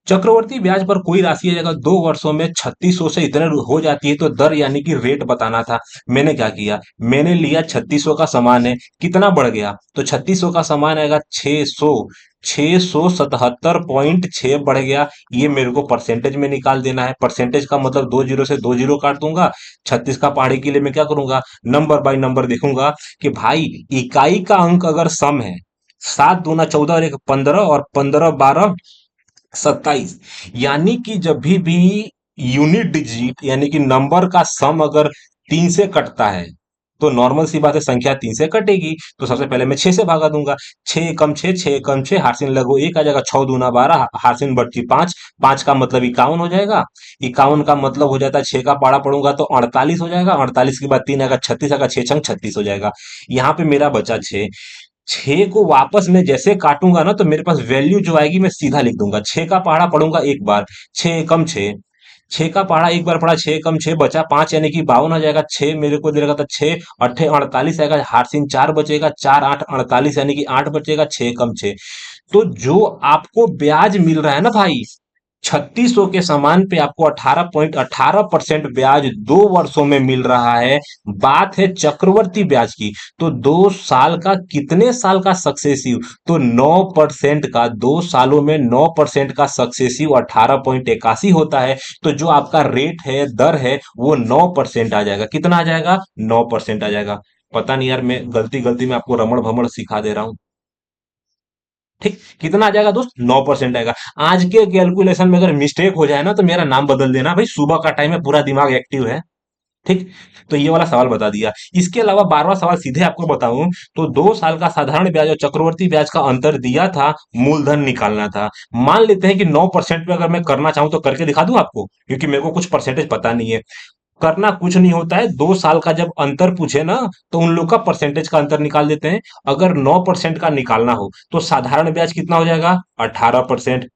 चक्रवर्ती ब्याज पर कोई राशि अगर 2 वर्षों में 3600 से इतने हो जाती है तो दर यानी कि रेट बताना था। मैंने क्या किया, मैंने लिया 3600 का समान है, कितना बढ़ गया, तो 3600 का समान आएगा 600, 677.6 बढ़ गया। ये मेरे को परसेंटेज में निकाल देना है। परसेंटेज का मतलब 2 जीरो से 2 जीरो काट दूंगा। 36 का पहाड़ी के लिए मैं क्या करूंगा, नंबर बाय नंबर देखूंगा कि भाई इकाई का अंक अगर सम है, 7 दूना 14 और 1 15 और 15 12 27, यानी कि जब भी यूनिट डिजिट यानी कि नंबर का सम अगर 3 से कटता है तो नॉर्मल सी बात है, संख्या 3 से कटेगी। तो सबसे पहले मैं 6 से भागा दूंगा। 6 कम 6, 6 कम 6, हार्सिन लगो 1 आ जाएगा। 6 दूना 12, हार्सिन बच्ची 5, 5 का मतलब 51 हो जाएगा। 51 का मतलब हो जाता है 6 का पाड़ा पढ़ूंगा तो 48 हो जाएगा। 48 के बाद 3 आएगा, 36 आएगा, 6 छंग 36 हो जाएगा। यहाँ पे मेरा बचा 6। 6 को वापस मैं जैसे काटूंगा ना तो मेरे पास वैल्यू जो आएगी मैं सीधा लिख दूंगा। 6 का पहाड़ा पढ़ूंगा एक बार, 6 कम 6, 6 का पहाड़ा एक बार पढ़ा, 6 कम 6 बचा 5, यानी कि 52 आ जाएगा। 6 मेरे को दे रखा था, 6 अट्ठे 48 आएगा, हार्सिन 4 बचेगा, 4 8 48, यानी कि 8 बचेगा। 6 कम 6, तो जो आपको ब्याज मिल रहा है ना भाई, 3600 के सामान पे आपको 18.18% ब्याज 2 वर्षों में मिल रहा है। बात है चक्रवर्ती ब्याज की, तो 2 साल का, कितने साल का सक्सेसिव, तो 9% का, 2 सालों में 9% का सक्सेसिव 18.81 होता है। तो जो आपका रेट है, दर है, वो 9% आ जाएगा। कितना आ जाएगा, 9% आ जाएगा। पता नहीं यार, मैं गलती गलती में आपको रमण भमण सिखा दे रहा हूं। ठीक, कितना आ जाएगा दोस्त, 9% आएगा। आज के कैलकुलेशन में अगर मिस्टेक हो जाए ना तो मेरा नाम बदल देना भाई, सुबह का टाइम है, पूरा दिमाग एक्टिव है। ठीक। तो ये वाला सवाल बता दिया। इसके अलावा 12वां सवाल सीधे आपको बताऊं तो 2 साल का साधारण ब्याज और चक्रवर्ती ब्याज का अंतर दिया था, मूलधन निकालना था। मान लेते हैं कि 9% पे अगर मैं करना चाहूं तो करके दिखा दूं आपको, क्योंकि मेरे को कुछ परसेंटेज पता नहीं है। करना कुछ नहीं होता है, 2 साल का जब अंतर पूछे ना तो उन लोग का परसेंटेज का अंतर निकाल देते हैं। अगर 9% का निकालना हो तो साधारण ब्याज कितना हो जाएगा, 18%।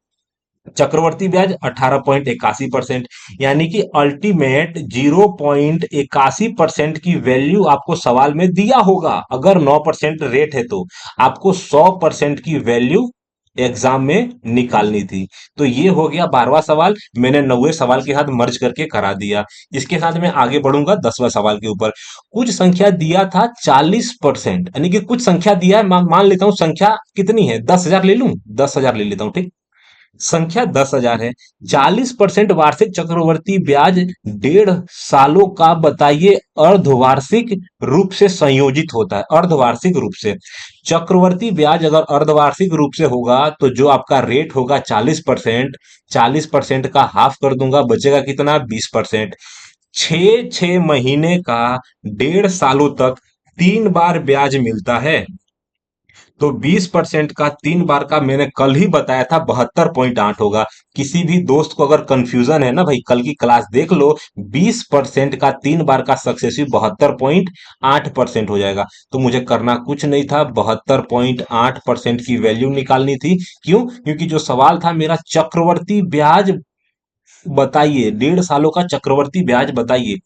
चक्रवर्ती ब्याज 18.81%, यानी कि अल्टीमेट 0.81% की वैल्यू आपको सवाल में दिया होगा। अगर 9% रेट है तो आपको 100% की वैल्यू एग्जाम में निकालनी थी। तो ये हो गया 12वां सवाल, मैंने 9वें सवाल के साथ मर्ज करके करा दिया। इसके साथ मैं आगे बढ़ूंगा 10वां सवाल के ऊपर। कुछ संख्या दिया था 40%, यानी कि कुछ संख्या दिया है, मान लेता हूं संख्या कितनी है, 10,000 ले लूं, 10,000 ले लेता हूं। ठीक, संख्या 10,000 है। 40% वार्षिक चक्रवर्ती ब्याज 1.5 सालों का बताइए अर्धवार्षिक रूप से संयोजित होता है, अर्धवार्षिक रूप से। चक्रवर्ती ब्याज अगर अर्धवार्षिक रूप से होगा तो जो आपका रेट होगा 40%, 40% का हाफ कर दूंगा, बचेगा कितना, 20%। 6 6 महीने का 1.5 सालों तक 3 बार ब्याज मिलता है। तो 20% का 3 बार का मैंने कल ही बताया था 72.8 होगा। किसी भी दोस्त को अगर कंफ्यूजन है ना भाई, कल की क्लास देख लो। 20% का 3 बार का सक्सेसिव 72.8% हो जाएगा। तो मुझे करना कुछ नहीं था, 72.8% की वैल्यू निकालनी थी। क्यों, क्योंकि जो सवाल था मेरा चक्रवर्ती ब्याज बताइए, 1.5 सालों का चक्रवर्ती ब्याज बताइए।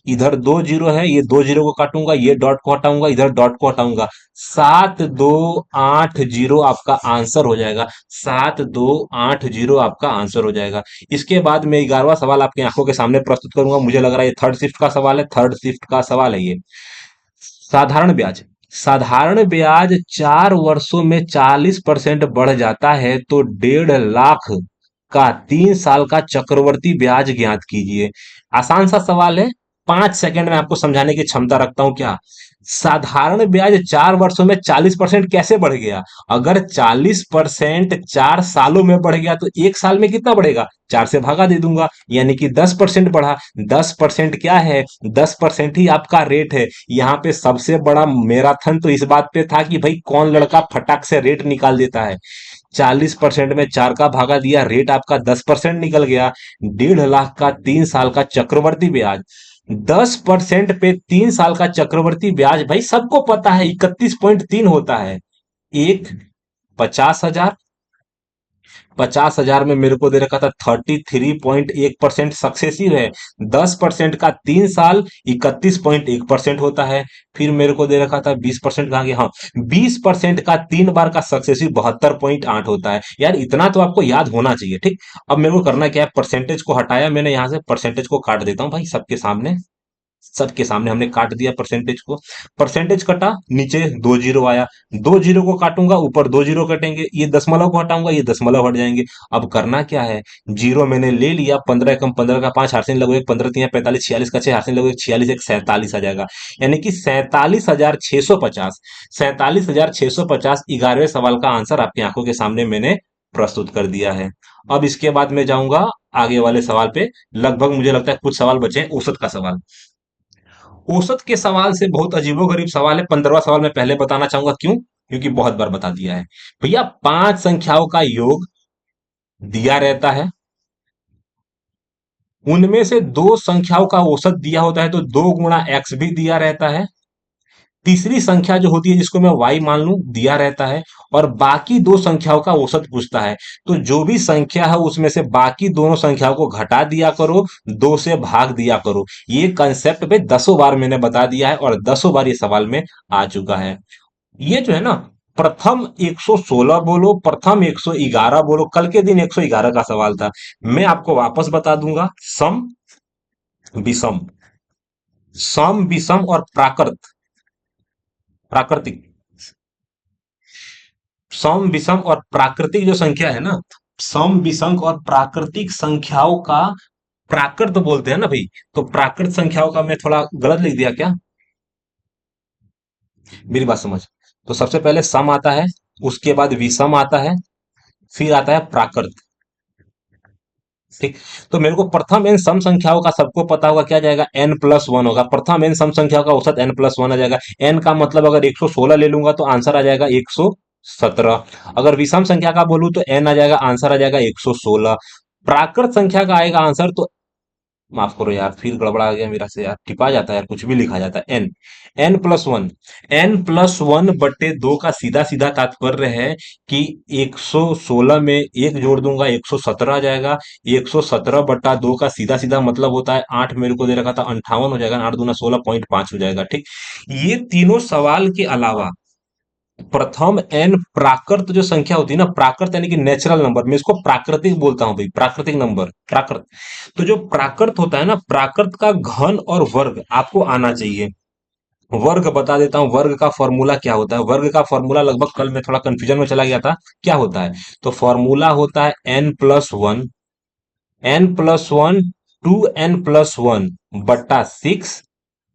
इधर 2 जीरो है, ये 2 जीरो को काटूंगा, ये डॉट को हटाऊंगा, इधर डॉट को हटाऊंगा। 7280 आपका आंसर हो जाएगा। 7280 आपका आंसर हो जाएगा। इसके बाद मैं 11वां सवाल आपकी आंखों के सामने प्रस्तुत करूंगा। मुझे लग रहा है ये थर्ड शिफ्ट का सवाल है, थर्ड शिफ्ट का सवाल है ये। साधारण ब्याज। साधारण ब्याज 4 वर्षों में 40% बढ़ जाता है तो 1.5 लाख का 3 साल का चक्रवर्ती ब्याज ज्ञात कीजिए। आसान सा सवाल है, 5 सेकंड में आपको समझाने की क्षमता रखता हूं क्या। साधारण ब्याज 4 वर्षों में 40% कैसे बढ़ गया। अगर 40% 4 सालों में बढ़ गया तो 1 साल में कितना बढ़ेगा, 4 से भागा दे दूंगा, यानी कि 10% बढ़ा। 10% क्या है, 10% ही आपका रेट है। यहाँ पे सबसे बड़ा मैराथन तो इस बात पे था कि भाई कौन लड़का फटाक से रेट निकाल देता है। 40% में 4 का भागा दिया, रेट आपका 10% निकल गया। 1.5 लाख का 3 साल का चक्रवर्ती ब्याज। 10% पे 3 साल का चक्रवर्ती ब्याज भाई सबको पता है 31.3 होता है। एक 50,000, 50,000 में मेरे को दे रखा था 33.1% सक्सेसिव है। 10% का 3 साल 31.1% होता है। फिर मेरे को दे रखा था 20% कहाँ गया, हाँ, 20% का 3 बार का सक्सेसिव 72.8 होता है। यार इतना तो आपको याद होना चाहिए। ठीक, अब मेरे को करना क्या है, परसेंटेज को हटाया मैंने, यहां से परसेंटेज को काट देता हूं भाई सबके सामने। सबके सामने हमने काट दिया परसेंटेज को। परसेंटेज कटा, नीचे 2 जीरो आया। 2 जीरो को काटूंगा, ऊपर 2 जीरो कटेंगे, ये दशमलव को हटाऊंगा, ये दशमलव हट जाएंगे। अब करना क्या है, जीरो मैंने ले लिया, 15 एकम 15 का 5, हाथ से लगो एक, 15 तिया 45, 46 का 6, हाथ से लगो एक, 46 एक 47 आ जाएगा। यानी कि 47,650। 47,650 11वें सवाल का आंसर आपकी आंखों के सामने मैंने प्रस्तुत कर दिया है। अब इसके बाद मैं जाऊंगा आगे वाले सवाल पे। लगभग मुझे लगता है कुछ सवाल बचे हैं, औसत का सवाल। औसत के सवाल से बहुत अजीबोगरीब सवाल है। 15वां सवाल मैं पहले बताना चाहूंगा, क्यों, क्योंकि बहुत बार बता दिया है। भैया 5 संख्याओं का योग दिया रहता है, उनमें से 2 संख्याओं का औसत दिया होता है तो 2 गुणा x भी दिया रहता है। तीसरी संख्या जो होती है जिसको मैं y मान लूं दिया रहता है, और बाकी 2 संख्याओं का औसत पूछता है। तो जो भी संख्या है उसमें से बाकी दोनों संख्याओं को घटा दिया करो, 2 से भाग दिया करो। ये कंसेप्ट पे 10 बार मैंने बता दिया है और 10 बार ये सवाल में आ चुका है। ये जो है ना, प्रथम 116 बोलो, प्रथम 111 बोलो, कल के दिन 111 का सवाल था। मैं आपको वापस बता दूंगा, सम विषम, सम विषम और प्राकृतिक, सम विषम और प्राकृतिक जो संख्या है ना, सम विषम और प्राकृतिक संख्याओं का प्राकृत बोलते हैं ना भाई। तो प्राकृत संख्याओं का मैं थोड़ा गलत लिख दिया क्या, मेरी बात समझ। तो सबसे पहले सम आता है, उसके बाद विषम आता है, फिर आता है प्राकृत। ठीक, तो मेरे को प्रथम एन सम संख्याओं का सबको पता होगा क्या जाएगा, n+1 होगा। प्रथम एन सम संख्याओं का औसत n+1 आ जाएगा। n का मतलब अगर 116 ले लूंगा तो आंसर आ जाएगा 117। अगर विषम संख्या का बोलूं तो n आ जाएगा, आंसर आ जाएगा 116। प्राकृत संख्या का आएगा आंसर तो, माफ करो यार, फिर गड़बड़ा गया मेरा से यार, टिपा जाता है यार, कुछ भी लिखा जाता है। n+1, n+1/2 का सीधा सीधा तात्पर्य है कि 116 में एक जोड़ दूंगा 117 आ जाएगा। 117/2 का सीधा सीधा मतलब होता है 8, मेरे को दे रखा था 58 हो जाएगा, 8 दूना 16.5 हो जाएगा। ठीक, ये तीनों सवाल के अलावा प्रथम एन प्राकृत जो संख्या होती है ना, प्राकृत यानी कि नेचुरल नंबर, मैं इसको प्राकृतिक बोलता हूं भाई, प्राकृतिक नंबर, प्राकृत। तो जो प्राकृत होता है ना, प्राकृत का घन और वर्ग आपको आना चाहिए। वर्ग बता देता हूं, वर्ग का फॉर्मूला क्या होता है। वर्ग का फॉर्मूला लगभग कल मैं थोड़ा कंफ्यूजन में चला गया था, क्या होता है। तो फॉर्मूला होता है n+1, n+1 2n+1/6।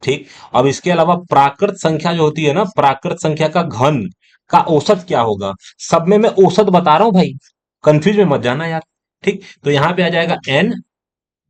ठीक, अब इसके अलावा प्राकृत संख्या जो होती है ना, प्राकृत संख्या का घन का औसत क्या होगा। सब में मैं औसत बता रहा हूं भाई, कंफ्यूज में मत जाना यार। ठीक, तो यहां पे आ जाएगा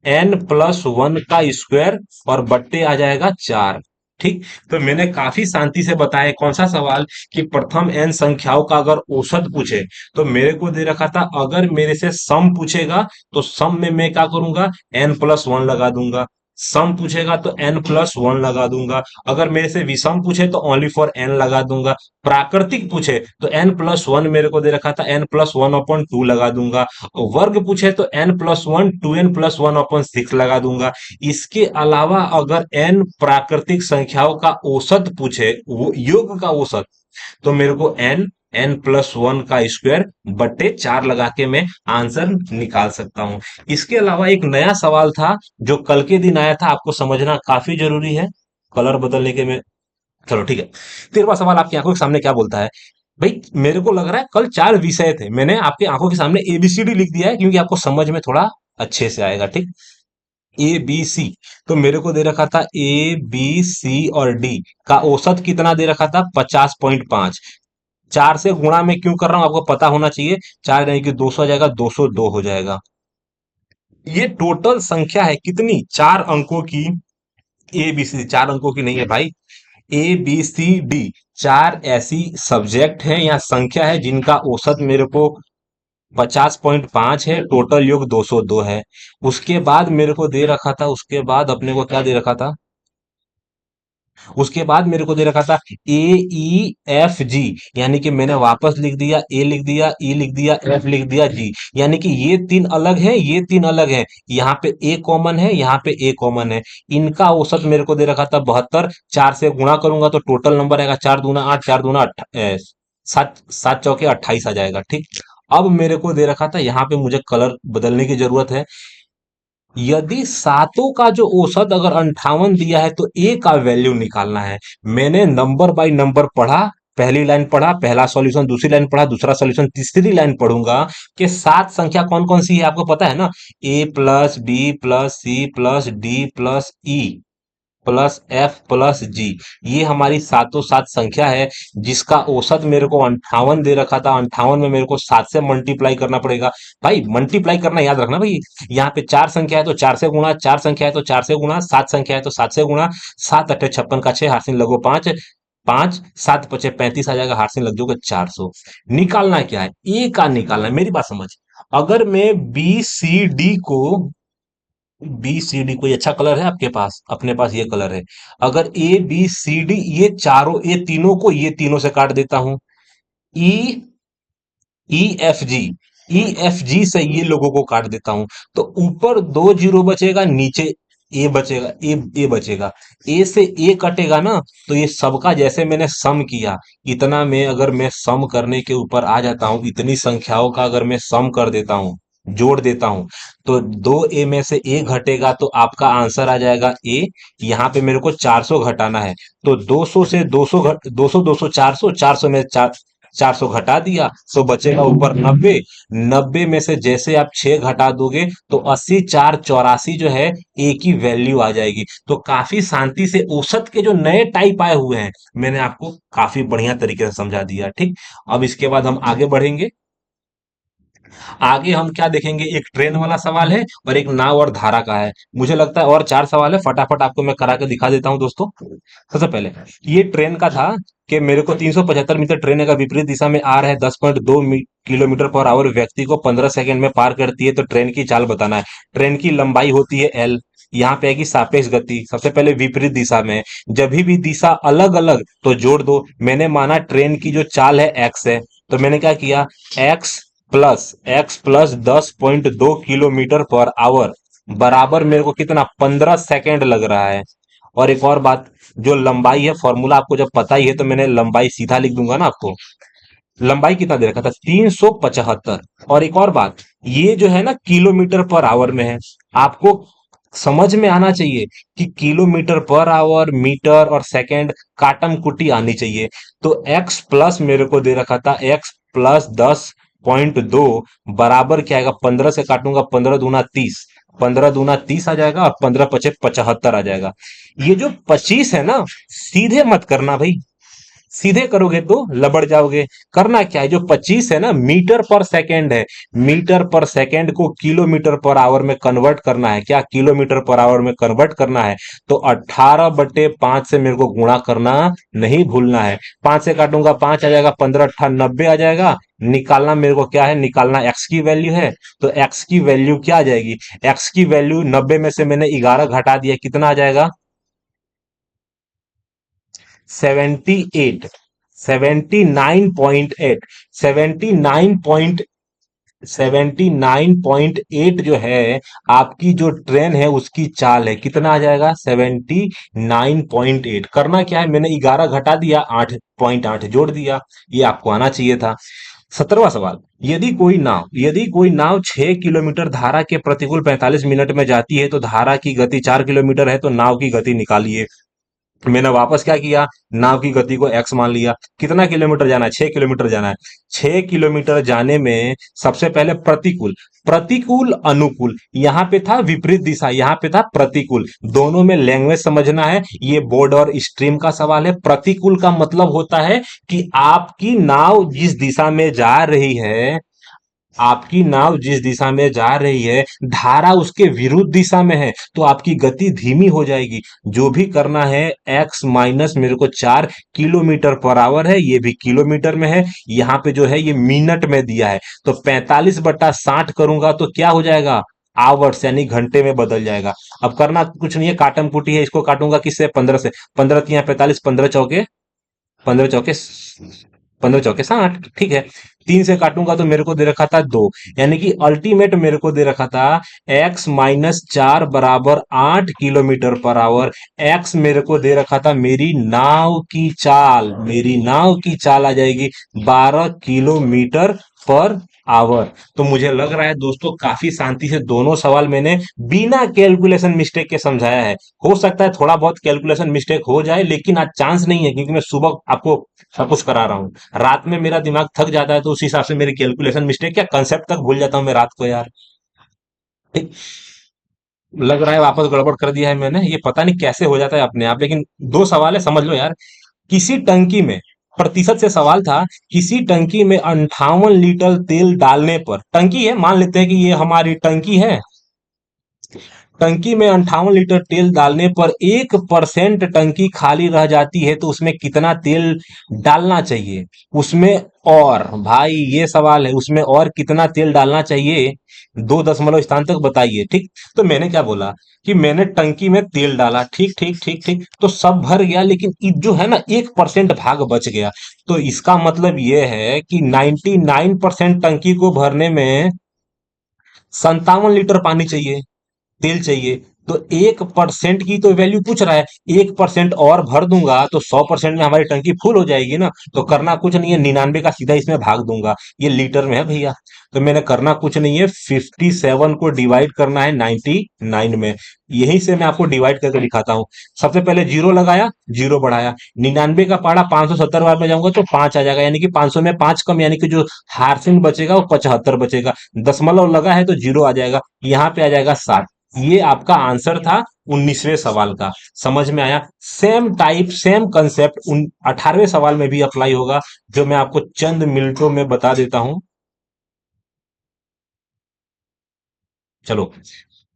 n+1 का स्क्वायर और बट्टे आ जाएगा 4। ठीक, तो मैंने काफी शांति से बताया कौन सा सवाल, कि प्रथम n संख्याओं का अगर औसत पूछे तो मेरे को दे रखा था, अगर मेरे से सम पूछेगा तो सम में मैं क्या करूंगा, n+1 लगा दूंगा। सम पूछेगा तो n+1 लगा दूंगा। अगर मेरे से विषम पूछे तो ओनली फॉर n लगा दूंगा। प्राकृतिक पूछे तो n+1 मेरे को दे रखा था, n+1/2 लगा दूंगा। वर्ग पूछे तो n+1 2n+1/6 लगा दूंगा। इसके अलावा अगर n प्राकृतिक संख्याओं का औसत पूछे, वो योग का औसत, तो मेरे को n+1 का स्क्वायर बटे 4 लगा के मैं आंसर निकाल सकता हूं। इसके अलावा एक नया सवाल था जो कल के दिन आया था, आपको समझना काफी जरूरी है। कलर बदलने के में, चलो ठीक है। 13वां सवाल आपकी आंखों के सामने क्या बोलता है? भाई मेरे को लग रहा है कल 4 विषय थे, मैंने आपके आंखों के सामने एबीसीडी लिख दिया है क्योंकि आपको समझ में थोड़ा अच्छे से आएगा, ठीक। ए बी सी, तो मेरे को दे रखा था ए बी सी और डी का औसत कितना दे रखा था? 50.5। 4 से गुणा में क्यों कर रहा हूं आपको पता होना चाहिए। 4 यानी कि 200 आ जाएगा, 202 हो जाएगा। ये टोटल संख्या है कितनी? 4 अंकों की। ए बी सी 4 अंकों की नहीं है भाई। ए बी सी डी 4 ऐसी सब्जेक्ट है या संख्या है जिनका औसत मेरे को 50.5 है, टोटल योग 202 है। उसके बाद मेरे को दे रखा था, उसके बाद अपने को क्या दे रखा था? उसके बाद मेरे को दे रखा था ए ई एफ जी, यानी कि मैंने वापस लिख दिया, ए लिख दिया, ई लिख दिया, एफ लिख दिया, जी, यानी कि ये तीन अलग है, ये तीन अलग है। यहाँ पे ए कॉमन है, यहाँ पे ए कॉमन है। इनका औसत मेरे को दे रखा था 72। 4 से गुणा करूंगा तो टोटल नंबर आएगा 4 दूना 8, 4 दूना 7, 7 चौके 28 आ जाएगा, ठीक। अब मेरे को दे रखा था, यहाँ पे मुझे कलर बदलने की जरूरत है। यदि सातों का जो औसत अगर 58 दिया है तो ए का वैल्यू निकालना है। मैंने नंबर बाय नंबर पढ़ा, पहली लाइन पढ़ा, पहला सॉल्यूशन, दूसरी लाइन पढ़ा, दूसरा सॉल्यूशन, तीसरी लाइन पढ़ूंगा कि सात संख्या कौन कौन सी है आपको पता है ना। A plus B plus C plus D plus E plus F plus G, ये हमारी सातों सात संख्या है जिसका औसत मेरे को 58 दे रखा था। 58 में मेरे को 7 से मल्टीप्लाई करना पड़ेगा। भाई मल्टीप्लाई करना याद रखना भाई। यहाँ पे 4 संख्या है तो 4 से गुणा, 4 संख्या है तो 4 से गुणा, 7 संख्या है तो 7 से गुणा। 7 अट्ठे 56 का 6, हासिल लगो 5, 5 7 पचे 35 आ जाएगा, हासिल लग जाओगे 400। निकालना क्या है? ए का निकालना है। मेरी बात समझ। अगर मैं बी सी डी को, बी सी डी कोई अच्छा कलर है आपके पास? अपने पास ये कलर है। अगर ए बी सी डी ये चारों, ये तीनों को ये तीनों से काट देता हूं। ई E F G, E F G से ये लोगों को काट देता हूं, तो ऊपर 2 जीरो बचेगा, नीचे ए बचेगा, ए बचेगा। ए से ए कटेगा ना, तो ये सबका जैसे मैंने सम किया, इतना में अगर मैं सम करने के ऊपर आ जाता हूं, इतनी संख्याओं का अगर मैं सम कर देता हूं, जोड़ देता हूं, तो 2 ए में से ए घटेगा तो आपका आंसर आ जाएगा ए। यहाँ पे मेरे को 400 घटाना है, तो 200 से 200 घट, 200 200 400, 400 में 400 घटा दिया तो बचेगा ऊपर 90। 90 में से जैसे आप 6 घटा दोगे तो 80, 4 84 जो है ए की वैल्यू आ जाएगी। तो काफी शांति से औसत के जो नए टाइप आए हुए हैं मैंने आपको काफी बढ़िया तरीके से समझा दिया, ठीक। अब इसके बाद हम आगे बढ़ेंगे। आगे हम क्या देखेंगे? एक ट्रेन वाला सवाल है और एक नाव और धारा का है। मुझे लगता है और 4 सवाल है, फटाफट आपको मैं करा के दिखा देता हूं दोस्तों। सबसे पहले ये ट्रेन का था कि मेरे को 375 मीटर ट्रेन अगर विपरीत दिशा में आ रहा है, 10.2 किलोमीटर पर आवर, व्यक्ति को 15 सेकंड में पार करती है, तो ट्रेन की चाल बताना है। ट्रेन की लंबाई होती है एल। यहाँ पे आएगी सापेक्ष गति। सबसे पहले विपरीत दिशा में, जब भी दिशा अलग अलग तो जोड़ दो। मैंने माना ट्रेन की जो चाल है एक्स है, तो मैंने क्या किया, x plus 10.2 kilometre per hour बराबर मेरे को कितना, 15 सेकेंड लग रहा है। और एक और बात, जो लंबाई है, फॉर्मूला आपको जब पता ही है तो मैंने लंबाई सीधा लिख दूंगा ना आपको। लंबाई कितना दे रखा था? 375। और एक और बात, ये जो है ना किलोमीटर पर आवर में है। आपको समझ में आना चाहिए कि किलोमीटर पर आवर, मीटर और सेकंड काटम कुटी आनी चाहिए। तो एक्स प्लस मेरे को दे रखा था, x+10.2 बराबर क्या आएगा? 15 से काटूंगा, 15 दूना 30, 15 दूना 30 आ जाएगा और 15 पचे 75 आ जाएगा। ये जो 25 है ना, सीधे मत करना भाई, सीधे करोगे तो लबड़ जाओगे। करना क्या है, जो 25 है ना, मीटर पर सेकेंड है, मीटर पर सेकेंड को किलोमीटर पर आवर में कन्वर्ट करना है। क्या, किलोमीटर पर आवर में कन्वर्ट करना है। तो 18/5 से मेरे को गुणा करना नहीं भूलना है। 5 से काटूंगा 5 आ जाएगा, 15×8 = 90 आ जाएगा। निकालना मेरे को क्या है, निकालना एक्स की वैल्यू है। तो एक्स की वैल्यू क्या आ जाएगी, एक्स की वैल्यू 90 में से मैंने 11 घटा दिया, कितना आ जाएगा, 78, 79.8, 79.8 जो है, आपकी जो ट्रेन है उसकी चाल है, कितना आ जाएगा, 79.8। करना क्या है, मैंने 11 घटा दिया, 8.8 जोड़ दिया। ये आपको आना चाहिए था। 17वां सवाल, यदि कोई नाव 6 किलोमीटर धारा के प्रतिकूल 45 मिनट में जाती है तो धारा की गति 4 किलोमीटर है, तो नाव की गति निकालिए। मैंने वापस क्या किया, नाव की गति को एक्स मान लिया। कितना किलोमीटर जाना है, 6 किलोमीटर जाना है। 6 किलोमीटर जाने में सबसे पहले प्रतिकूल, प्रतिकूल अनुकूल, यहां पे था विपरीत दिशा, यहां पे था प्रतिकूल। दोनों में लैंग्वेज समझना है। ये बोर्ड और स्ट्रीम का सवाल है। प्रतिकूल का मतलब होता है कि आपकी नाव जिस दिशा में जा रही है, आपकी नाव जिस दिशा में जा रही है, धारा उसके विरुद्ध दिशा में है, तो आपकी गति धीमी हो जाएगी। जो भी करना है, एक्स माइनस मेरे को 4 किलोमीटर पर आवर है, ये भी किलोमीटर में है, यहाँ पे जो है ये मिनट में दिया है। तो 45/60 करूंगा तो क्या हो जाएगा, आवर्स यानी घंटे में बदल जाएगा। अब करना कुछ नहीं है, काटम कुटी है, इसको काटूंगा किससे, 15 से। 15 तिया 45, 15 चौके 60, ठीक है। 3 से काटूंगा तो मेरे को दे रखा था 2, यानी कि अल्टीमेट मेरे को दे रखा था x-4 बराबर 8 किलोमीटर पर आवर। एक्स मेरे को दे रखा था मेरी नाव की चाल, मेरी नाव की चाल आ जाएगी 12 किलोमीटर पर आवर। तो मुझे लग रहा है दोस्तों, काफी शांति से दोनों सवाल मैंने बिना कैलकुलेशन मिस्टेक के समझाया है। हो सकता है थोड़ा बहुत कैलकुलेशन मिस्टेक हो जाए, लेकिन आज चांस नहीं है, क्योंकि मैं सुबह आपको सब कुछ करा रहा हूँ। रात में मेरा दिमाग थक जाता है, तो उस हिसाब से मेरी कैलकुलेशन मिस्टेक, क्या कंसेप्ट तक भूल जाता हूँ मैं रात को यार। ठीक, लग रहा है वापस गड़बड़ कर दिया है मैंने, ये पता नहीं कैसे हो जाता है अपने आप। लेकिन दो सवाल है, समझ लो यार। किसी टंकी में, प्रतिशत से सवाल था, किसी टंकी में 58 लीटर तेल डालने पर, टंकी है, मान लेते हैं कि ये हमारी टंकी है, टंकी में 58 लीटर तेल डालने पर 1% टंकी खाली रह जाती है, तो उसमें कितना तेल डालना चाहिए। उसमें, और भाई ये सवाल है, उसमें और कितना तेल डालना चाहिए, 2 दशमलव स्थान तक बताइए। ठीक, तो मैंने क्या बोला कि मैंने टंकी में तेल डाला, ठीक ठीक ठीक ठीक, तो सब भर गया, लेकिन जो है ना 1% भाग बच गया। तो इसका मतलब ये है कि 99% टंकी को भरने में 57 लीटर पानी चाहिए, तेल चाहिए। तो 1% की तो वैल्यू पूछ रहा है, 1% और भर दूंगा तो 100% में हमारी टंकी फुल हो जाएगी ना। तो करना कुछ नहीं है, 99 का सीधा इसमें भाग दूंगा, ये लीटर में है भैया। तो मैंने करना कुछ नहीं है, 57 को डिवाइड करना है 99 में। यहीं से मैं आपको डिवाइड करके दिखाता हूँ। सबसे पहले जीरो लगाया, जीरो बढ़ाया, 99 का पारा 570 बार में जाऊंगा तो 5 आ जाएगा, यानी कि 500 में 5 कम, यानी कि जो हार्सिन बचेगा वो 75 बचेगा। दशमलव लगा है तो जीरो आ जाएगा, यहाँ पे आ जाएगा 60। ये आपका आंसर था 19वें सवाल का। समझ में आया, सेम टाइप सेम कंसेप्ट उन 18वें सवाल में भी अप्लाई होगा, जो मैं आपको चंद मिनटों में बता देता हूं। चलो,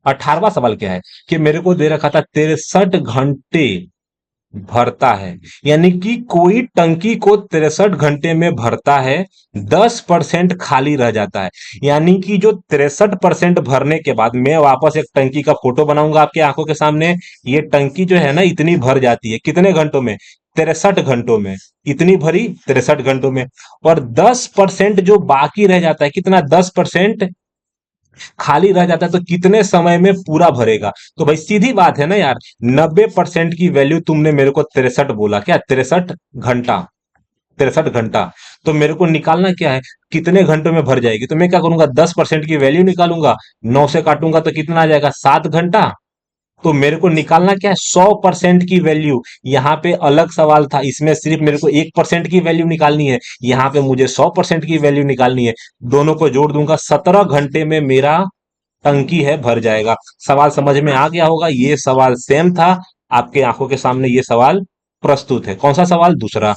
18वां सवाल क्या है, कि मेरे को दे रखा था 63 घंटे भरता है, यानी कि कोई टंकी को 63 घंटे में भरता है, 10% खाली रह जाता है। यानी कि जो 63% भरने के बाद मैं वापस एक टंकी का फोटो बनाऊंगा आपके आंखों के सामने। ये टंकी जो है ना, इतनी भर जाती है, कितने घंटों में, 63 घंटों में। इतनी भरी 63 घंटों में। और 10% जो बाकी रह जाता है, कितना, 10% खाली रह जाता है, तो कितने समय में पूरा भरेगा। तो भाई सीधी बात है ना यार, 90% की वैल्यू तुमने मेरे को 63 बोला, क्या 63 घंटा, 63 घंटा। तो मेरे को निकालना क्या है, कितने घंटों में भर जाएगी। तो मैं क्या करूंगा, 10% की वैल्यू निकालूंगा, 9 से काटूंगा तो कितना आ जाएगा, 7 घंटा। तो मेरे को निकालना क्या है, 100% की वैल्यू। यहाँ पे अलग सवाल था, इसमें सिर्फ मेरे को 1% की वैल्यू निकालनी है, यहाँ पे मुझे 100% की वैल्यू निकालनी है। दोनों को जोड़ दूंगा, 17 घंटे में मेरा टंकी है भर जाएगा। सवाल समझ में आ गया होगा, ये सवाल सेम था, आपके आंखों के सामने ये सवाल प्रस्तुत है। कौन सा सवाल, दूसरा।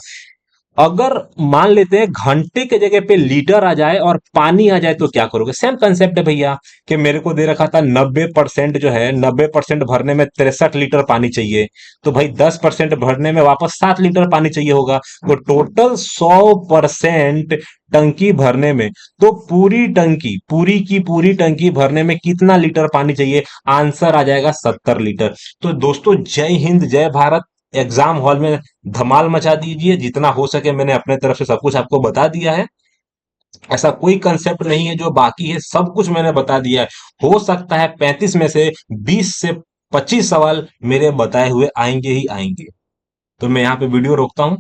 अगर मान लेते हैं घंटे के जगह पे लीटर आ जाए और पानी आ जाए तो क्या करोगे? सेम कंसेप्ट है भैया, कि मेरे को दे रखा था 90% जो है, 90% भरने में 63 लीटर पानी चाहिए, तो भाई 10% भरने में वापस 7 लीटर पानी चाहिए होगा। तो टोटल 100% टंकी भरने में, तो पूरी टंकी, पूरी की पूरी टंकी भरने में कितना लीटर पानी चाहिए? आंसर आ जाएगा 70 लीटर। तो दोस्तों, जय हिंद जय भारत। एग्जाम हॉल में धमाल मचा दीजिए, जितना हो सके मैंने अपने तरफ से सब कुछ आपको बता दिया है। ऐसा कोई कंसेप्ट नहीं है जो बाकी है, सब कुछ मैंने बता दिया है। हो सकता है 35 में से 20 से 25 सवाल मेरे बताए हुए आएंगे ही आएंगे। तो मैं यहाँ पे वीडियो रोकता हूँ।